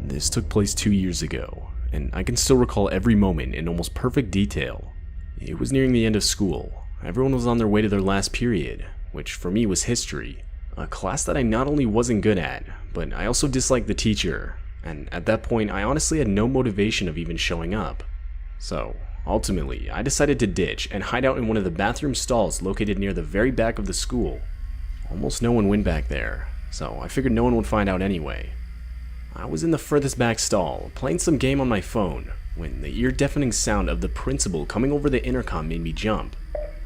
This took place 2 years ago, and I can still recall every moment in almost perfect detail. It was nearing the end of school. Everyone was on their way to their last period, which for me was history, a class that I not only wasn't good at, but I also disliked the teacher, and at that point I honestly had no motivation of even showing up. So, ultimately, I decided to ditch and hide out in one of the bathroom stalls located near the very back of the school. Almost no one went back there, so I figured no one would find out anyway. I was in the furthest back stall, playing some game on my phone, when the ear-deafening sound of the principal coming over the intercom made me jump.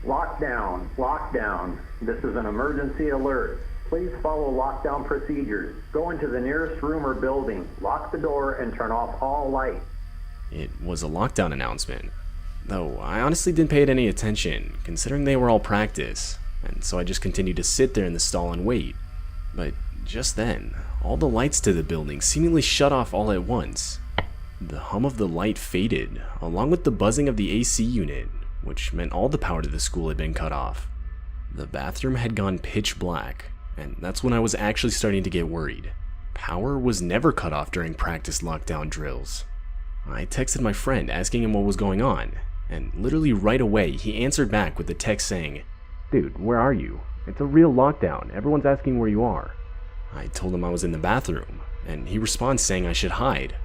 Lockdown, lockdown. This is an emergency alert. Please follow lockdown procedures. Go into the nearest room or building, lock the door, and turn off all lights. It was a lockdown announcement, though I honestly didn't pay it any attention, considering they were all practice, and so I just continued to sit there in the stall and wait. But just then, all the lights to the building seemingly shut off all at once. The hum of the light faded, along with the buzzing of the AC unit, which meant all the power to the school had been cut off. The bathroom had gone pitch black, and that's when I was actually starting to get worried. Power was never cut off during practice lockdown drills. I texted my friend asking him what was going on, and literally right away he answered back with a text saying, "Dude, where are you? It's a real lockdown. Everyone's asking where you are." I told him I was in the bathroom, and he responds saying I should hide.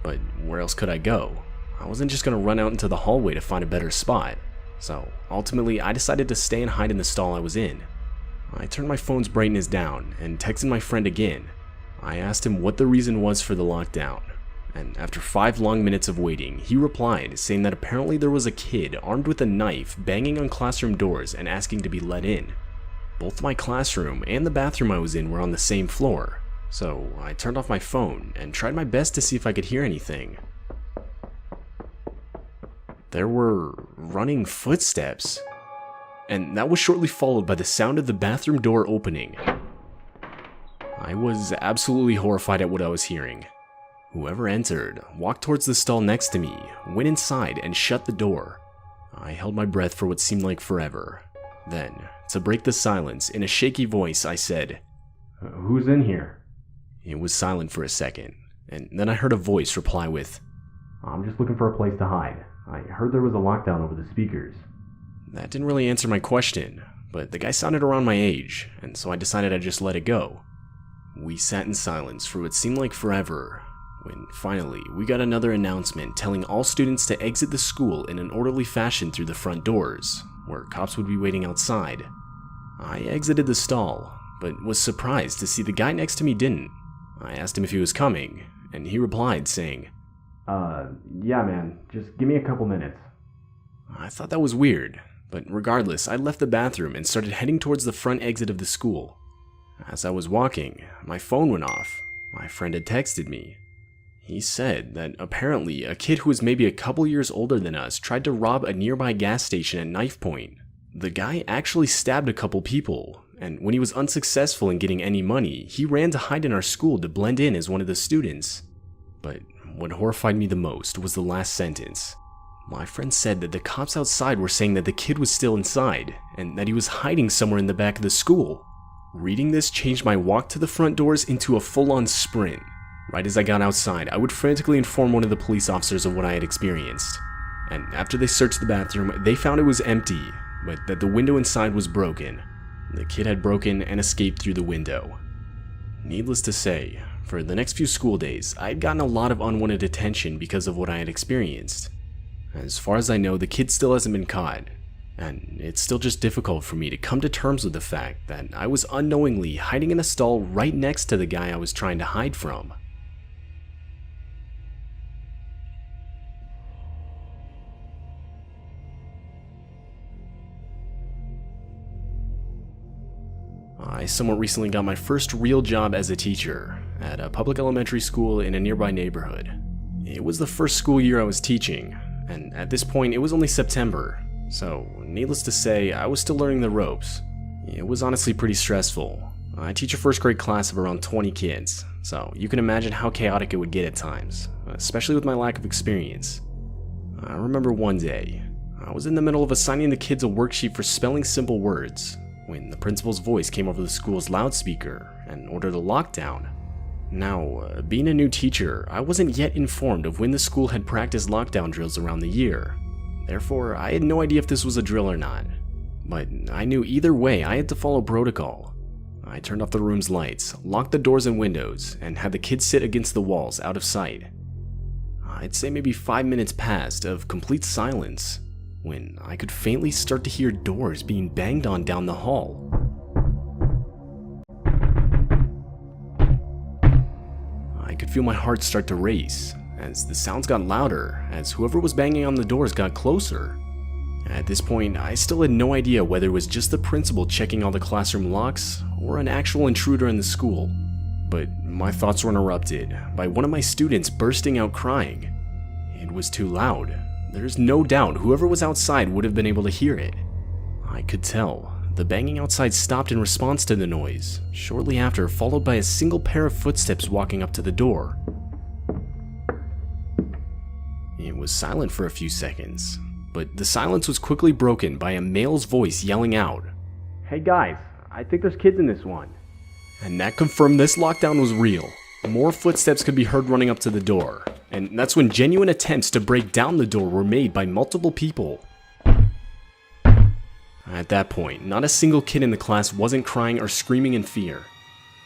But where else could I go? I wasn't just going to run out into the hallway to find a better spot. So ultimately, I decided to stay and hide in the stall I was in. I turned my phone's brightness down and texted my friend again. I asked him what the reason was for the lockdown, and after 5 long minutes of waiting, he replied saying that apparently there was a kid armed with a knife banging on classroom doors and asking to be let in. Both my classroom and the bathroom I was in were on the same floor, so I turned off my phone and tried my best to see if I could hear anything. There were running footsteps, and that was shortly followed by the sound of the bathroom door opening. I was absolutely horrified at what I was hearing. Whoever entered walked towards the stall next to me, went inside, and shut the door. I held my breath for what seemed like forever. Then, to break the silence, in a shaky voice, I said, "Who's in here?" It was silent for a second, and then I heard a voice reply with, "I'm just looking for a place to hide. I heard there was a lockdown over the speakers." That didn't really answer my question, but the guy sounded around my age, and so I decided I'd just let it go. We sat in silence for what seemed like forever, when finally we got another announcement telling all students to exit the school in an orderly fashion through the front doors, where cops would be waiting outside. I exited the stall, but was surprised to see the guy next to me didn't. I asked him if he was coming, and he replied saying, Yeah man, just give me a couple minutes." I thought that was weird, but regardless, I left the bathroom and started heading towards the front exit of the school. As I was walking, my phone went off. My friend had texted me. He said that apparently a kid who was maybe a couple years older than us tried to rob a nearby gas station at knife point. The guy actually stabbed a couple people, and when he was unsuccessful in getting any money, he ran to hide in our school to blend in as one of the students. But what horrified me the most was the last sentence. My friend said that the cops outside were saying that the kid was still inside, and that he was hiding somewhere in the back of the school. Reading this changed my walk to the front doors into a full-on sprint. Right as I got outside, I would frantically inform one of the police officers of what I had experienced. And after they searched the bathroom, they found it was empty, but that the window inside was broken. The kid had broken and escaped through the window. Needless to say, for the next few school days, I had gotten a lot of unwanted attention because of what I had experienced. As far as I know, the kid still hasn't been caught, and it's still just difficult for me to come to terms with the fact that I was unknowingly hiding in a stall right next to the guy I was trying to hide from. I somewhat recently got my first real job as a teacher at a public elementary school in a nearby neighborhood. It was the first school year I was teaching, and at this point it was only September, so needless to say, I was still learning the ropes. It was honestly pretty stressful. I teach a first grade class of around 20 kids, so you can imagine how chaotic it would get at times, especially with my lack of experience. I remember one day, I was in the middle of assigning the kids a worksheet for spelling simple words, when the principal's voice came over the school's loudspeaker and ordered a lockdown. Now, being a new teacher, I wasn't yet informed of when the school had practiced lockdown drills around the year. Therefore, I had no idea if this was a drill or not. But I knew either way I had to follow protocol. I turned off the room's lights, locked the doors and windows, and had the kids sit against the walls out of sight. I'd say maybe 5 minutes passed of complete silence when I could faintly start to hear doors being banged on down the hall. I could feel my heart start to race as the sounds got louder as whoever was banging on the doors got closer. At this point, I still had no idea whether it was just the principal checking all the classroom locks or an actual intruder in the school. But my thoughts were interrupted by one of my students bursting out crying. It was too loud. There's no doubt whoever was outside would have been able to hear it. I could tell. The banging outside stopped in response to the noise, shortly after followed by a single pair of footsteps walking up to the door. It was silent for a few seconds, but the silence was quickly broken by a male's voice yelling out, "Hey guys, I think there's kids in this one." And that confirmed this lockdown was real. More footsteps could be heard running up to the door, and that's when genuine attempts to break down the door were made by multiple people. At that point, not a single kid in the class wasn't crying or screaming in fear.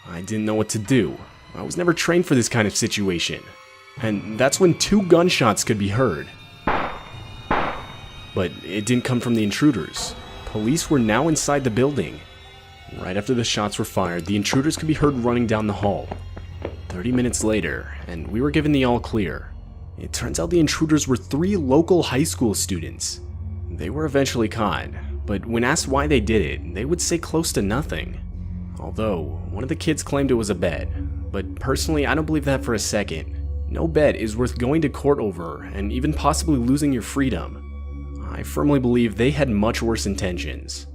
I didn't know what to do. I was never trained for this kind of situation. And that's when 2 gunshots could be heard. But it didn't come from the intruders. Police were now inside the building. Right after the shots were fired, the intruders could be heard running down the hall. 30 minutes later, and we were given the all clear. It turns out the intruders were 3 local high school students. They were eventually caught, but when asked why they did it, they would say close to nothing. Although, one of the kids claimed it was a bet, but personally I don't believe that for a second. No bet is worth going to court over and even possibly losing your freedom. I firmly believe they had much worse intentions.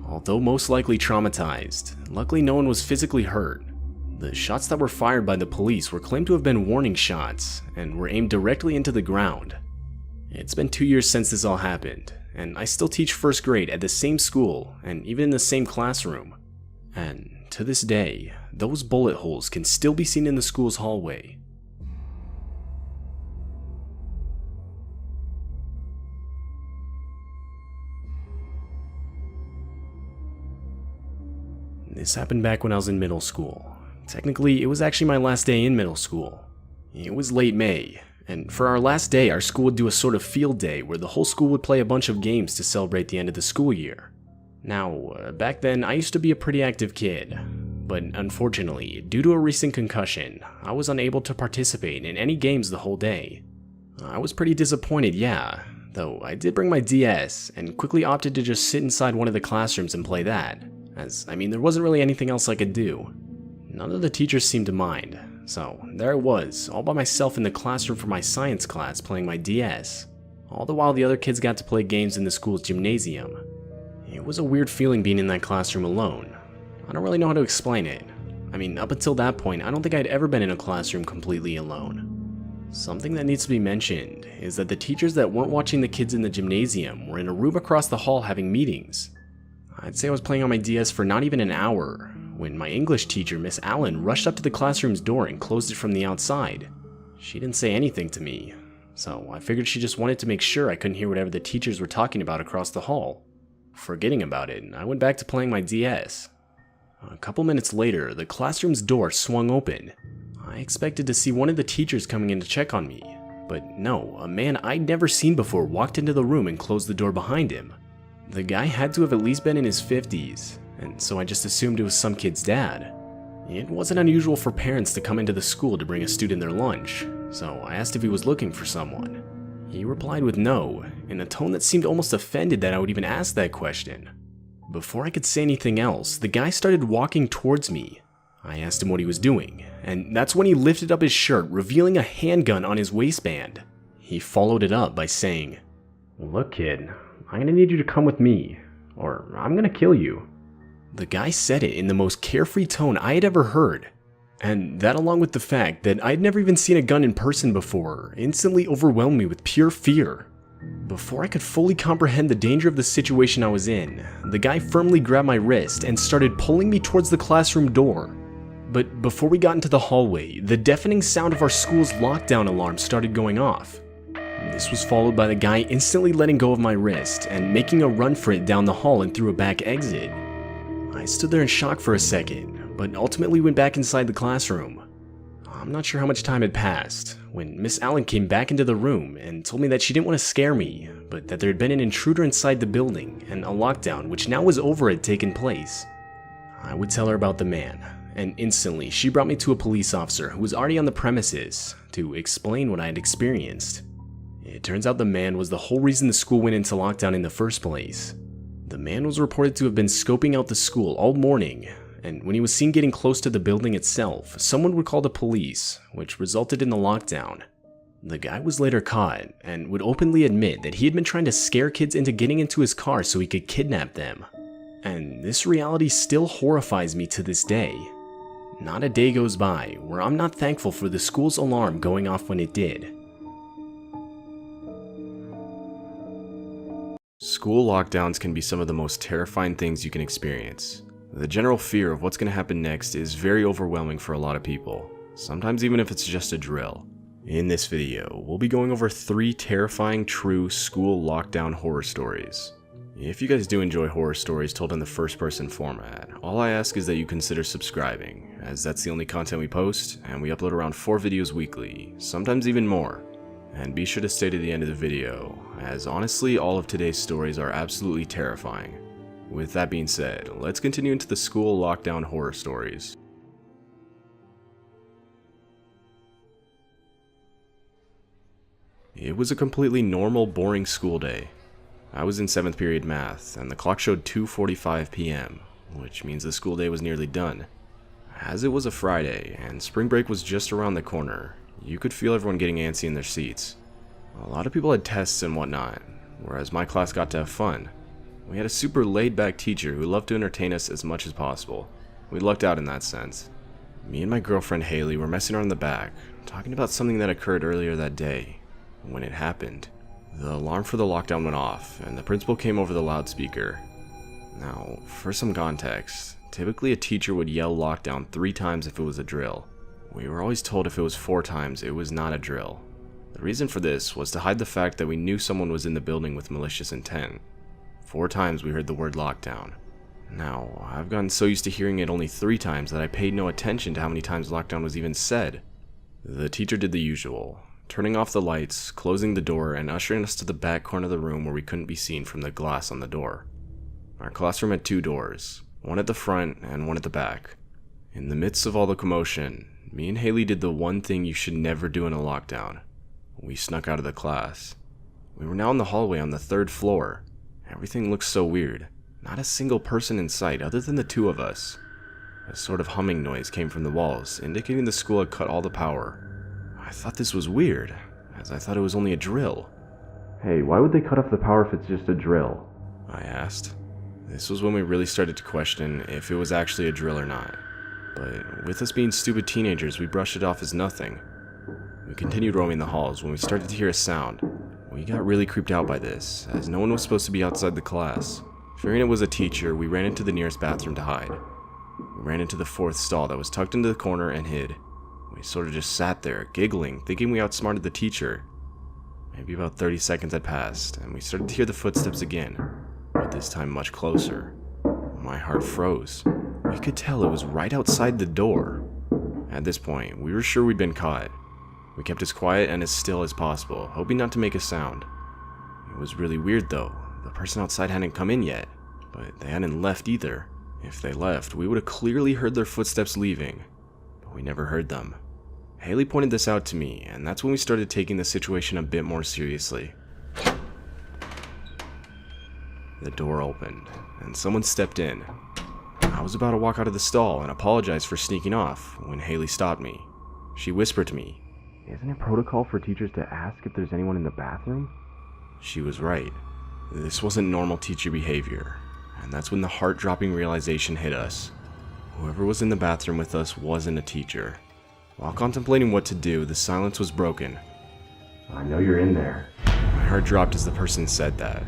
Although most likely traumatized, luckily no one was physically hurt. The shots that were fired by the police were claimed to have been warning shots and were aimed directly into the ground. It's been 2 years since this all happened, and I still teach first grade at the same school and even in the same classroom. And to this day, those bullet holes can still be seen in the school's hallway. This happened back when I was in middle school. Technically, it was actually my last day in middle school. It was late May, and for our last day, our school would do a sort of field day where the whole school would play a bunch of games to celebrate the end of the school year. Now, back then, I used to be a pretty active kid, but unfortunately, due to a recent concussion, I was unable to participate in any games the whole day. I was pretty disappointed, yeah, though I did bring my DS and quickly opted to just sit inside one of the classrooms and play that. As, there wasn't really anything else I could do. None of the teachers seemed to mind, so there I was, all by myself in the classroom for my science class playing my DS, all the while the other kids got to play games in the school's gymnasium. It was a weird feeling being in that classroom alone. I don't really know how to explain it. Up until that point, I don't think I'd ever been in a classroom completely alone. Something that needs to be mentioned is that the teachers that weren't watching the kids in the gymnasium were in a room across the hall having meetings. I'd say I was playing on my DS for not even an hour when my English teacher, Miss Allen, rushed up to the classroom's door and closed it from the outside. She didn't say anything to me, so I figured she just wanted to make sure I couldn't hear whatever the teachers were talking about across the hall. Forgetting about it, I went back to playing my DS. A couple minutes later, the classroom's door swung open. I expected to see one of the teachers coming in to check on me, but no, a man I'd never seen before walked into the room and closed the door behind him. The guy had to have at least been in his 50s, and so I just assumed it was some kid's dad. It wasn't unusual for parents to come into the school to bring a student their lunch, so I asked if he was looking for someone. He replied with no, in a tone that seemed almost offended that I would even ask that question. Before I could say anything else, the guy started walking towards me. I asked him what he was doing, and that's when he lifted up his shirt, revealing a handgun on his waistband. He followed it up by saying, "Look, kid, I'm gonna need you to come with me, or I'm gonna kill you." The guy said it in the most carefree tone I had ever heard, and that along with the fact that I'd never even seen a gun in person before instantly overwhelmed me with pure fear. Before I could fully comprehend the danger of the situation I was in, the guy firmly grabbed my wrist and started pulling me towards the classroom door. But before we got into the hallway, the deafening sound of our school's lockdown alarm started going off. This was followed by the guy instantly letting go of my wrist and making a run for it down the hall and through a back exit. I stood there in shock for a second, but ultimately went back inside the classroom. I'm not sure how much time had passed when Miss Allen came back into the room and told me that she didn't want to scare me, but that there had been an intruder inside the building and a lockdown which now was over had taken place. I would tell her about the man, and instantly she brought me to a police officer who was already on the premises to explain what I had experienced. It turns out the man was the whole reason the school went into lockdown in the first place. The man was reported to have been scoping out the school all morning, and when he was seen getting close to the building itself, someone would call the police, which resulted in the lockdown. The guy was later caught and would openly admit that he had been trying to scare kids into getting into his car so he could kidnap them. And this reality still horrifies me to this day. Not a day goes by where I'm not thankful for the school's alarm going off when it did. School lockdowns can be some of the most terrifying things you can experience. The general fear of what's going to happen next is very overwhelming for a lot of people, sometimes even if it's just a drill. In this video, we'll be going over 3 terrifying true school lockdown horror stories. If you guys do enjoy horror stories told in the first-person format, all I ask is that you consider subscribing, as that's the only content we post, and we upload around 4 videos weekly, sometimes even more. And be sure to stay to the end of the video, as honestly all of today's stories are absolutely terrifying. With that being said, let's continue into the school lockdown horror stories. It was a completely normal, boring school day. I was in 7th period math, and the clock showed 2:45 p.m., which means the school day was nearly done. As it was a Friday, and spring break was just around the corner, you could feel everyone getting antsy in their seats. A lot of people had tests and whatnot, whereas my class got to have fun. We had a super laid-back teacher who loved to entertain us as much as possible. We lucked out in that sense. Me and my girlfriend Haley were messing around in the back, talking about something that occurred earlier that day. When it happened, the alarm for the lockdown went off, and the principal came over the loudspeaker. Now, for some context, typically a teacher would yell lockdown 3 times if it was a drill. We were always told if it was 4 times, it was not a drill. The reason for this was to hide the fact that we knew someone was in the building with malicious intent. 4 times we heard the word lockdown. Now, I've gotten so used to hearing it only 3 times that I paid no attention to how many times lockdown was even said. The teacher did the usual, turning off the lights, closing the door, and ushering us to the back corner of the room where we couldn't be seen from the glass on the door. Our classroom had 2 doors, one at the front and one at the back. In the midst of all the commotion, me and Haley did the one thing you should never do in a lockdown. We snuck out of the class. We were now in the hallway on the 3rd floor. Everything looked so weird. Not a single person in sight other than the 2 of us. A sort of humming noise came from the walls, indicating the school had cut all the power. I thought this was weird, as I thought it was only a drill. "Hey, why would they cut off the power if it's just a drill?" I asked. This was when we really started to question if it was actually a drill or not. But with us being stupid teenagers, we brushed it off as nothing. We continued roaming the halls when we started to hear a sound. We got really creeped out by this, as no one was supposed to be outside the class. Fearing it was a teacher, we ran into the nearest bathroom to hide. We ran into the 4th stall that was tucked into the corner and hid. We sort of just sat there, giggling, thinking we outsmarted the teacher. Maybe about 30 seconds had passed, and we started to hear the footsteps again, but this time much closer. My heart froze. We could tell it was right outside the door. At this point, we were sure we'd been caught. We kept as quiet and as still as possible, hoping not to make a sound. It was really weird though. The person outside hadn't come in yet, but they hadn't left either. If they left, we would have clearly heard their footsteps leaving, but we never heard them. Haley pointed this out to me, and that's when we started taking the situation a bit more seriously. The door opened, and someone stepped in. I was about to walk out of the stall and apologize for sneaking off when Haley stopped me. She whispered to me, "Isn't it protocol for teachers to ask if there's anyone in the bathroom?" She was right. This wasn't normal teacher behavior, and that's when the heart-dropping realization hit us. Whoever was in the bathroom with us wasn't a teacher. While contemplating what to do, the silence was broken. "I know you're in there." My heart dropped as the person said that.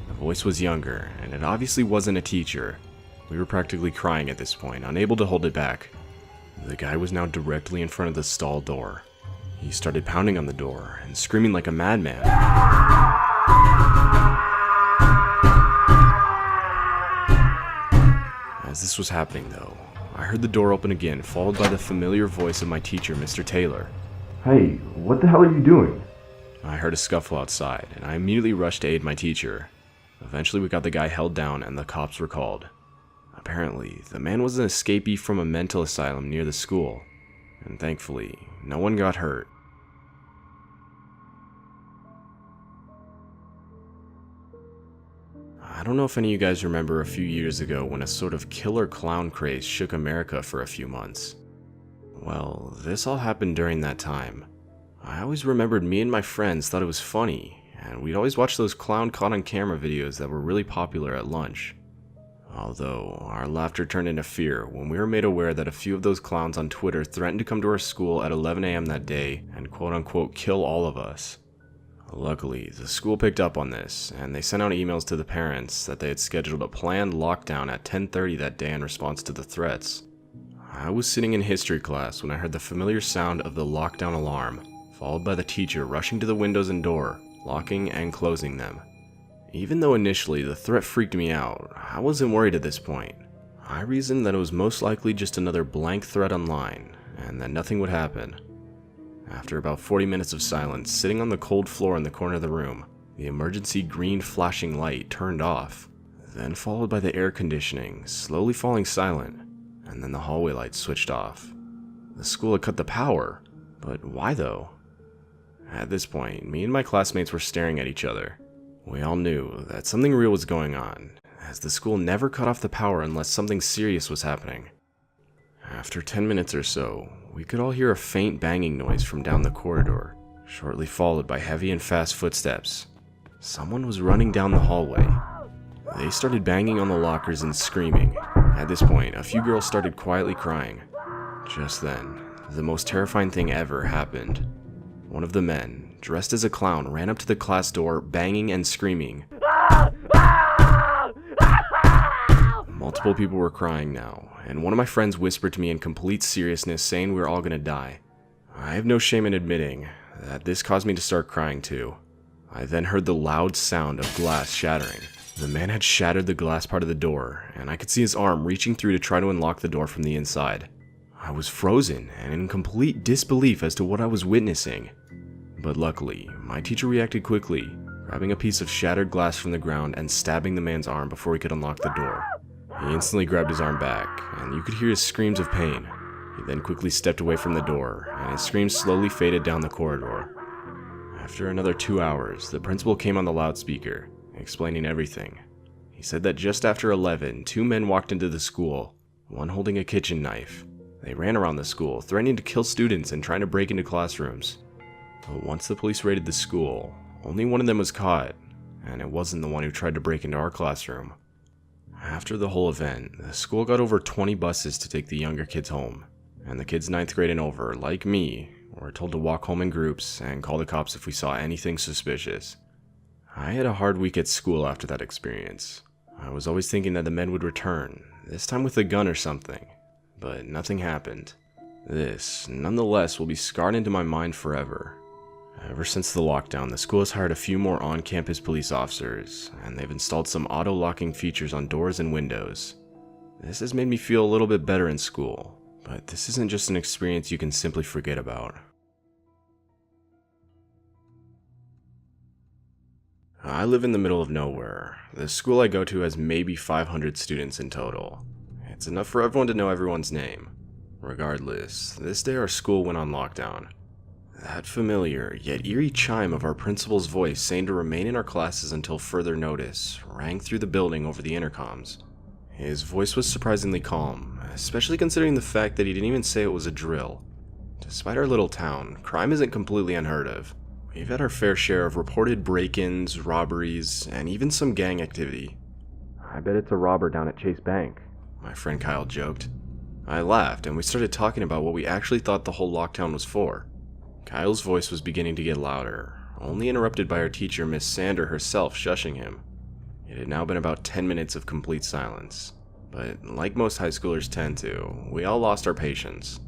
The voice was younger, and it obviously wasn't a teacher. We were practically crying at this point, unable to hold it back. The guy was now directly in front of the stall door. He started pounding on the door and screaming like a madman. As this was happening though, I heard the door open again, followed by the familiar voice of my teacher, Mr. Taylor. Hey, what the hell are you doing? I heard a scuffle outside, and I immediately rushed to aid my teacher. Eventually we got the guy held down and the cops were called. Apparently, the man was an escapee from a mental asylum near the school, and thankfully, no one got hurt. I don't know if any of you guys remember a few years ago when a sort of killer clown craze shook America for a few months. Well, this all happened during that time. I always remembered me and my friends thought it was funny, and we'd always watch those clown caught on camera videos that were really popular at lunch. Although, our laughter turned into fear when we were made aware that a few of those clowns on Twitter threatened to come to our school at 11 a.m. that day and quote-unquote kill all of us. Luckily, the school picked up on this, and they sent out emails to the parents that they had scheduled a planned lockdown at 10:30 that day in response to the threats. I was sitting in history class when I heard the familiar sound of the lockdown alarm, followed by the teacher rushing to the windows and door, locking and closing them. Even though initially the threat freaked me out, I wasn't worried at this point. I reasoned that it was most likely just another blank threat online, and that nothing would happen. After about 40 minutes of silence, sitting on the cold floor in the corner of the room, the emergency green flashing light turned off, then followed by the air conditioning slowly falling silent, and then the hallway lights switched off. The school had cut the power, but why though? At this point, me and my classmates were staring at each other. We all knew that something real was going on, as the school never cut off the power unless something serious was happening. After 10 minutes or so, we could all hear a faint banging noise from down the corridor, shortly followed by heavy and fast footsteps. Someone was running down the hallway. They started banging on the lockers and screaming. At this point, a few girls started quietly crying. Just then, the most terrifying thing ever happened. One of the men, dressed as a clown, ran up to the class door, banging and screaming. Multiple people were crying now, and one of my friends whispered to me in complete seriousness, saying we were all gonna die. I have no shame in admitting that this caused me to start crying too. I then heard the loud sound of glass shattering. The man had shattered the glass part of the door, and I could see his arm reaching through to try to unlock the door from the inside. I was frozen and in complete disbelief as to what I was witnessing. But luckily, my teacher reacted quickly, grabbing a piece of shattered glass from the ground and stabbing the man's arm before he could unlock the door. He instantly grabbed his arm back, and you could hear his screams of pain. He then quickly stepped away from the door, and his screams slowly faded down the corridor. After another 2 hours, the principal came on the loudspeaker, explaining everything. He said that just after 11, 2 men walked into the school, one holding a kitchen knife. They ran around the school, threatening to kill students and trying to break into classrooms. But once the police raided the school, only one of them was caught, and it wasn't the one who tried to break into our classroom. After the whole event, the school got over 20 buses to take the younger kids home, and the kids 9th grade and over, like me, were told to walk home in groups and call the cops if we saw anything suspicious. I had a hard week at school after that experience. I was always thinking that the men would return, this time with a gun or something, but nothing happened. This, nonetheless, will be scarred into my mind forever. Ever since the lockdown, the school has hired a few more on-campus police officers, and they've installed some auto-locking features on doors and windows. This has made me feel a little bit better in school, but this isn't just an experience you can simply forget about. I live in the middle of nowhere. The school I go to has maybe 500 students in total. It's enough for everyone to know everyone's name. Regardless, this day our school went on lockdown. That familiar, yet eerie chime of our principal's voice saying to remain in our classes until further notice rang through the building over the intercoms. His voice was surprisingly calm, especially considering the fact that he didn't even say it was a drill. Despite our little town, crime isn't completely unheard of. We've had our fair share of reported break-ins, robberies, and even some gang activity. "I bet it's a robber down at Chase Bank," my friend Kyle joked. I laughed, and we started talking about what we actually thought the whole lockdown was for. Kyle's voice was beginning to get louder, only interrupted by our teacher, Miss Sander herself, shushing him. It had now been about 10 minutes of complete silence, but like most high schoolers tend to, we all lost our patience.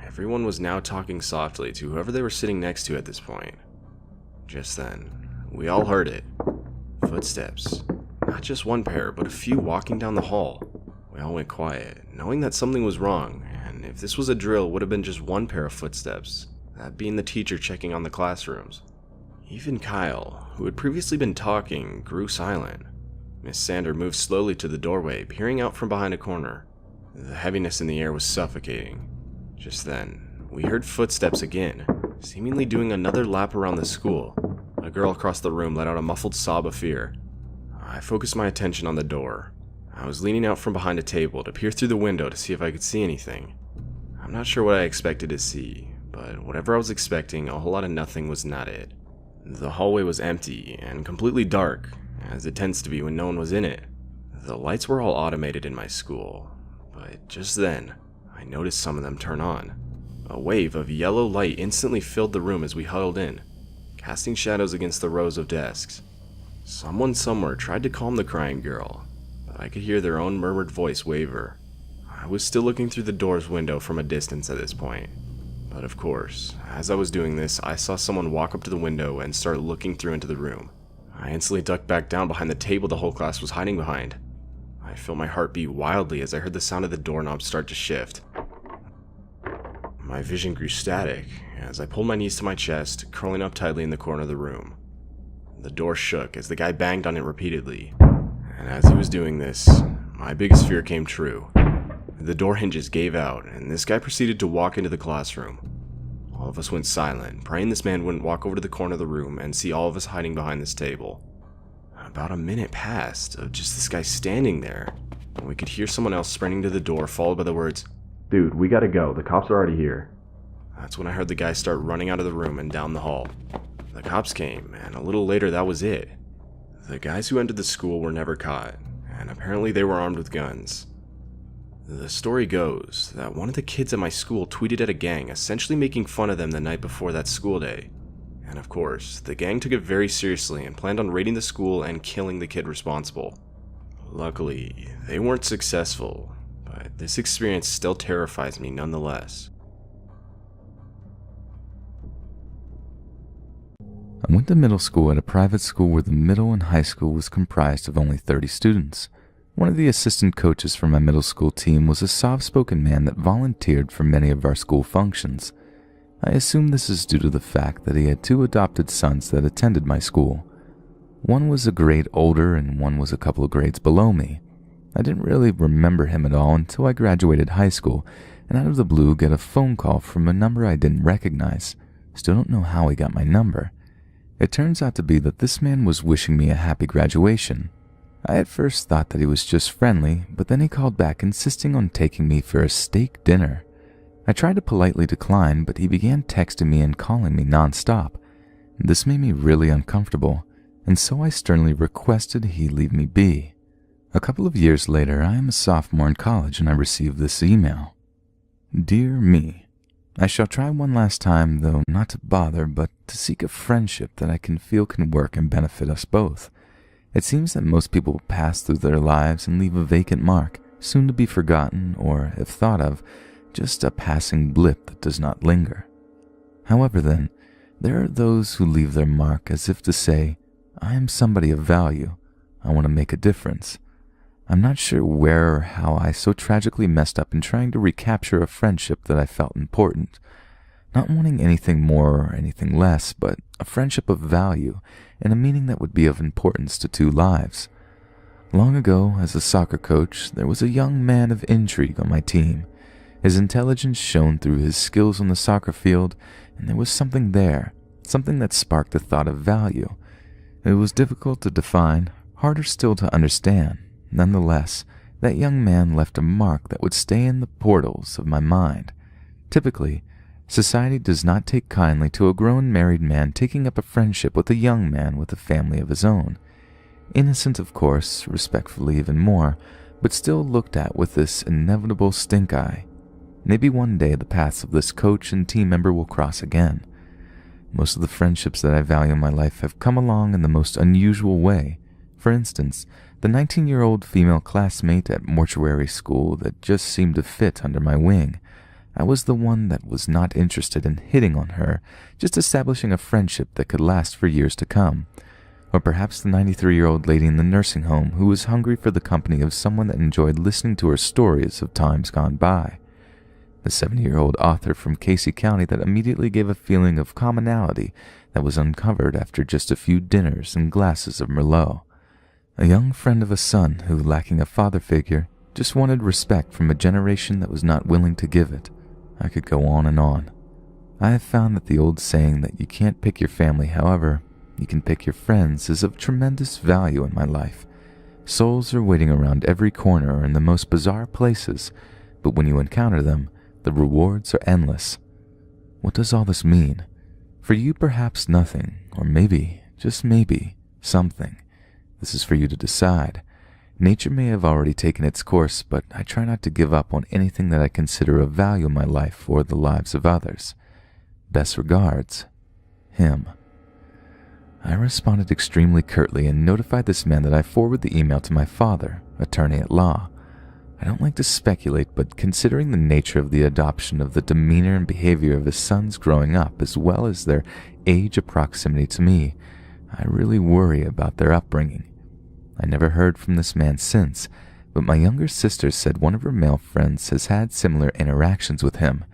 Everyone was now talking softly to whoever they were sitting next to at this point. Just then, we all heard it. Footsteps. Not just one pair, but a few walking down the hall. We all went quiet, knowing that something was wrong, and if this was a drill, it would have been just one pair of footsteps, that being the teacher checking on the classrooms. Even Kyle, who had previously been talking, grew silent. Miss Sander moved slowly to the doorway, peering out from behind a corner. The heaviness in the air was suffocating. Just then, we heard footsteps again, seemingly doing another lap around the school. A girl across the room let out a muffled sob of fear. I focused my attention on the door. I was leaning out from behind a table to peer through the window to see if I could see anything. I'm not sure what I expected to see, but whatever I was expecting, a whole lot of nothing was not it. The hallway was empty and completely dark, as it tends to be when no one was in it. The lights were all automated in my school, but just then, I noticed some of them turn on. A wave of yellow light instantly filled the room as we huddled in, casting shadows against the rows of desks. Someone somewhere tried to calm the crying girl, but I could hear their own murmured voice waver. I was still looking through the door's window from a distance at this point. But of course, as I was doing this, I saw someone walk up to the window and start looking through into the room. I instantly ducked back down behind the table the whole class was hiding behind. I felt my heart beat wildly as I heard the sound of the doorknob start to shift. My vision grew static as I pulled my knees to my chest, curling up tightly in the corner of the room. The door shook as the guy banged on it repeatedly, and as he was doing this, my biggest fear came true. The door hinges gave out, and this guy proceeded to walk into the classroom. All of us went silent, praying this man wouldn't walk over to the corner of the room and see all of us hiding behind this table. About a minute passed of just this guy standing there, and we could hear someone else sprinting to the door, followed by the words, Dude, we gotta go. The cops are already here. That's when I heard the guy start running out of the room and down the hall. The cops came, and a little later that was it. The guys who entered the school were never caught, and apparently they were armed with guns. The story goes that one of the kids at my school tweeted at a gang, essentially making fun of them the night before that school day. And of course, the gang took it very seriously and planned on raiding the school and killing the kid responsible. Luckily, they weren't successful, but this experience still terrifies me nonetheless. I went to middle school at a private school where the middle and high school was comprised of only 30 students. One of the assistant coaches for my middle school team was a soft-spoken man that volunteered for many of our school functions. I assume this is due to the fact that he had 2 adopted sons that attended my school. One was a grade older and one was a couple of grades below me. I didn't really remember him at all until I graduated high school and out of the blue get a phone call from a number I didn't recognize. Still don't know how he got my number. It turns out to be that this man was wishing me a happy graduation. I at first thought that he was just friendly, but then he called back insisting on taking me for a steak dinner. I tried to politely decline, but he began texting me and calling me nonstop. This made me really uncomfortable, and so I sternly requested he leave me be. A couple of years later, I am a sophomore in college and I received this email. Dear me, I shall try one last time, though not to bother, but to seek a friendship that I can feel can work and benefit us both. It seems that most people pass through their lives and leave a vacant mark, soon to be forgotten, or, if thought of, just a passing blip that does not linger. However then, there are those who leave their mark as if to say, I am somebody of value, I want to make a difference. I'm not sure where or how I so tragically messed up in trying to recapture a friendship that I felt important. Not wanting anything more or anything less, but a friendship of value and a meaning that would be of importance to 2 lives. Long ago, as a soccer coach, there was a young man of intrigue on my team. His intelligence shone through his skills on the soccer field, and there was something there, something that sparked a thought of value. It was difficult to define, harder still to understand. Nonetheless, that young man left a mark that would stay in the portals of my mind. Typically, society does not take kindly to a grown married man taking up a friendship with a young man with a family of his own. Innocent, of course, respectfully even more, but still looked at with this inevitable stink eye. Maybe one day the paths of this coach and team member will cross again. Most of the friendships that I value in my life have come along in the most unusual way. For instance, the 19-year-old female classmate at mortuary school that just seemed to fit under my wing. I was the one that was not interested in hitting on her, just establishing a friendship that could last for years to come. Or perhaps the 93-year-old lady in the nursing home who was hungry for the company of someone that enjoyed listening to her stories of times gone by. The 70-year-old author from Casey County that immediately gave a feeling of commonality that was uncovered after just a few dinners and glasses of Merlot. A young friend of a son who, lacking a father figure, just wanted respect from a generation that was not willing to give it. I could go on and on. I have found that the old saying that you can't pick your family, however, you can pick your friends is of tremendous value in my life. Souls are waiting around every corner or in the most bizarre places, but when you encounter them, the rewards are endless. What does all this mean? For you, perhaps nothing, or maybe, just maybe, something. This is for you to decide. Nature may have already taken its course, but I try not to give up on anything that I consider of value in my life or the lives of others. Best regards, him. I responded extremely curtly and notified this man that I forward the email to my father, attorney at law. I don't like to speculate, but considering the nature of the adoption of the demeanor and behavior of his sons growing up, as well as their age of proximity to me, I really worry about their upbringing. I never heard from this man since, but my younger sister said one of her male friends has had similar interactions with him.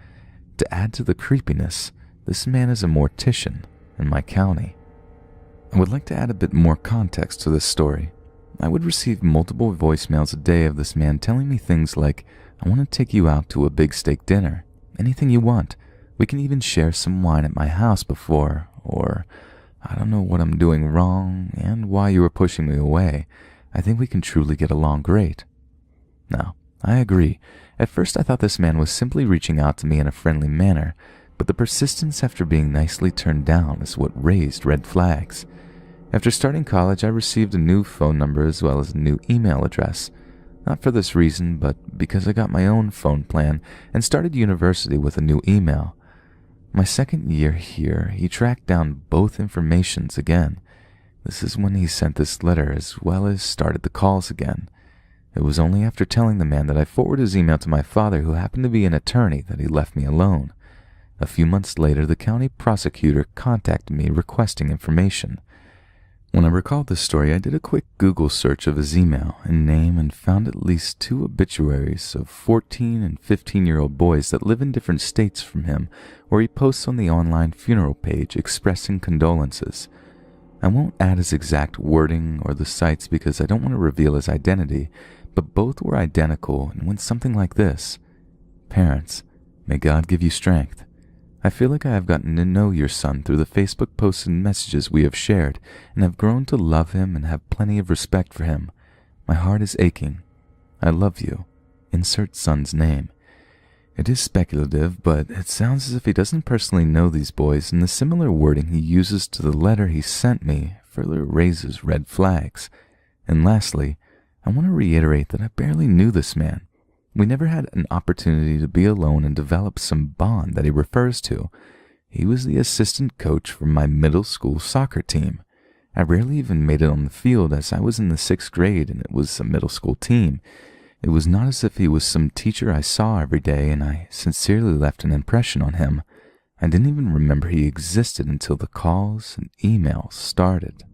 To add to the creepiness, this man is a mortician in my county. I would like to add a bit more context to this story. I would receive multiple voicemails a day of this man telling me things like, I want to take you out to a big steak dinner. Anything you want. We can even share some wine at my house before, or I don't know what I'm doing wrong and why you were pushing me away. I think we can truly get along great. Now, I agree. At first I thought this man was simply reaching out to me in a friendly manner, but the persistence after being nicely turned down is what raised red flags. After starting college, I received a new phone number as well as a new email address. Not for this reason, but because I got my own phone plan and started university with a new email. My second year here, he tracked down both informations again. This is when he sent this letter as well as started the calls again. It was only after telling the man that I forwarded his email to my father, who happened to be an attorney, that he left me alone. A few months later, the county prosecutor contacted me requesting information. When I recalled this story, I did a quick Google search of his email and name and found at least 2 obituaries of 14 and 15-year-old boys that live in different states from him, where he posts on the online funeral page expressing condolences. I won't add his exact wording or the sites because I don't want to reveal his identity, but both were identical and went something like this. Parents, may God give you strength. I feel like I have gotten to know your son through the Facebook posts and messages we have shared, and have grown to love him and have plenty of respect for him. My heart is aching. I love you. Insert son's name. It is speculative, but it sounds as if he doesn't personally know these boys, and the similar wording he uses to the letter he sent me further raises red flags. And lastly, I want to reiterate that I barely knew this man. We never had an opportunity to be alone and develop some bond that he refers to. He was the assistant coach for my middle school soccer team. I rarely even made it on the field as I was in the 6th grade and it was a middle school team. It was not as if he was some teacher I saw every day, and I sincerely left an impression on him. I didn't even remember he existed until the calls and emails started.